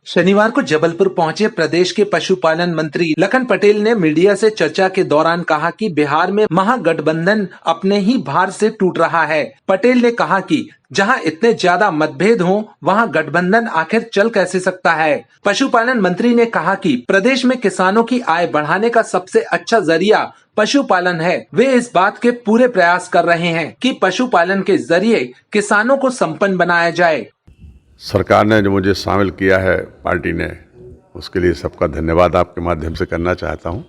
शनिवार को जबलपुर पहुंचे प्रदेश के पशुपालन मंत्री लखन पटेल ने मीडिया से चर्चा के दौरान कहा कि बिहार में महागठबंधन अपने ही भार से टूट रहा है। पटेल ने कहा कि जहां इतने ज्यादा मतभेद हों, वहां गठबंधन आखिर चल कैसे सकता है। पशुपालन मंत्री ने कहा कि प्रदेश में किसानों की आय बढ़ाने का सबसे अच्छा जरिया पशुपालन है। वे इस बात के पूरे प्रयास कर रहे हैं कि पशुपालन के जरिए किसानों को संपन्न बनाया जाए। सरकार ने जो मुझे शामिल किया है पार्टी ने, उसके लिए सबका धन्यवाद आपके माध्यम से करना चाहता हूं।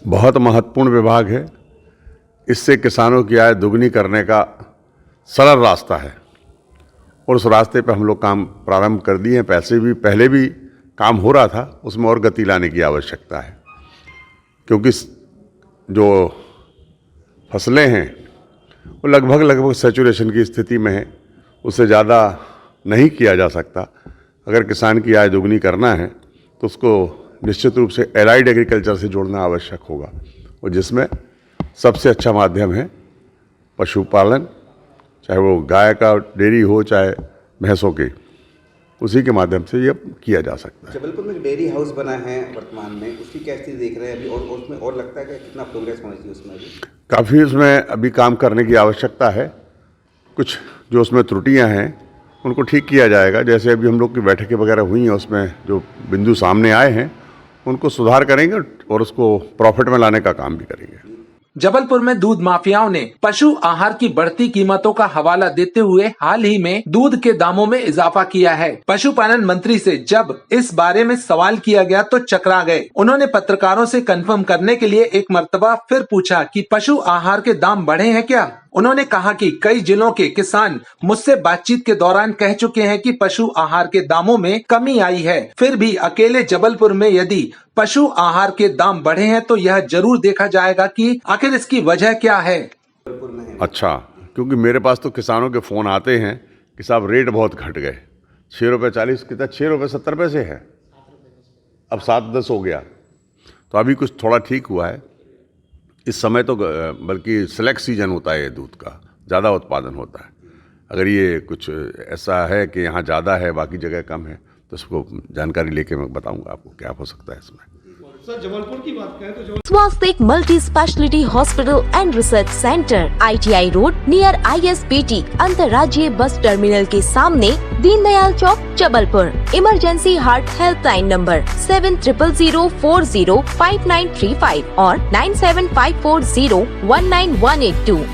बहुत महत्वपूर्ण विभाग है। इससे किसानों की आय दुगनी करने का सरल रास्ता है और उस रास्ते पे हम लोग काम प्रारंभ कर दिए हैं। पहले भी काम हो रहा था, उसमें और गति लाने की आवश्यकता है, क्योंकि जो फसलें हैं वो लगभग सैचुरेशन की स्थिति में है। उससे ज़्यादा नहीं किया जा सकता। अगर किसान की आय दुगनी करना है तो उसको निश्चित रूप से एलाइड एग्रीकल्चर से जोड़ना आवश्यक होगा, और जिसमें सबसे अच्छा माध्यम है पशुपालन, चाहे वो गाय का डेयरी हो चाहे भैंसों की, उसी के माध्यम से ये किया जा सकता है। जबलपुर में एक डेयरी हाउस बना है वर्तमान में, उसकी क्या स्थिति देख रहे हैं अभी, और उसमें और लगता है कि कितना प्रोग्रेस होना चाहिए उसमें? अभी काफ़ी उसमें अभी काम करने की आवश्यकता है। कुछ जो उसमें त्रुटियां हैं उनको ठीक किया जाएगा। जैसे अभी हम लोग की बैठकें वगैरह हुई हैं, उसमें जो बिंदु सामने आए हैं उनको सुधार करेंगे और उसको प्रॉफिट में लाने का काम भी करेंगे। जबलपुर में दूध माफियाओं ने पशु आहार की बढ़ती कीमतों का हवाला देते हुए हाल ही में दूध के दामों में इजाफा किया है। पशुपालन मंत्री से जब इस बारे में सवाल किया गया तो चकरा गए। उन्होंने पत्रकारों से कंफर्म करने के लिए एक मर्तबा फिर पूछा कि पशु आहार के दाम बढ़े हैं क्या। उन्होंने कहा कि कई जिलों के किसान मुझसे बातचीत के दौरान कह चुके हैं कि पशु आहार के दामों में कमी आई है। फिर भी अकेले जबलपुर में यदि पशु आहार के दाम बढ़े हैं तो यह जरूर देखा जाएगा कि आखिर इसकी वजह क्या है। अच्छा, क्योंकि मेरे पास तो किसानों के फोन आते हैं कि साहब रेट बहुत घट गए, 6 रुपये 40 कितना 6 रुपये 70 पैसे है, अब 7-10 हो गया। तो अभी कुछ थोड़ा ठीक हुआ है। इस समय तो बल्कि सिलेक्ट सीजन होता है, ये दूध का ज़्यादा उत्पादन होता है। अगर ये कुछ ऐसा है कि यहाँ ज़्यादा है बाकी जगह कम है तो उसको जानकारी लेके मैं बताऊंगा आपको क्या हो सकता है इसमें। सर, जबलपुर की बात करें तो Swastik multi speciality hospital and research centre, ITI road near ISBT अंतर्राज्यीय बस टर्मिनल के सामने, Deendayal Chowk, Jabalpur. Emergency heart helpline number 7000405935 और 9754019182।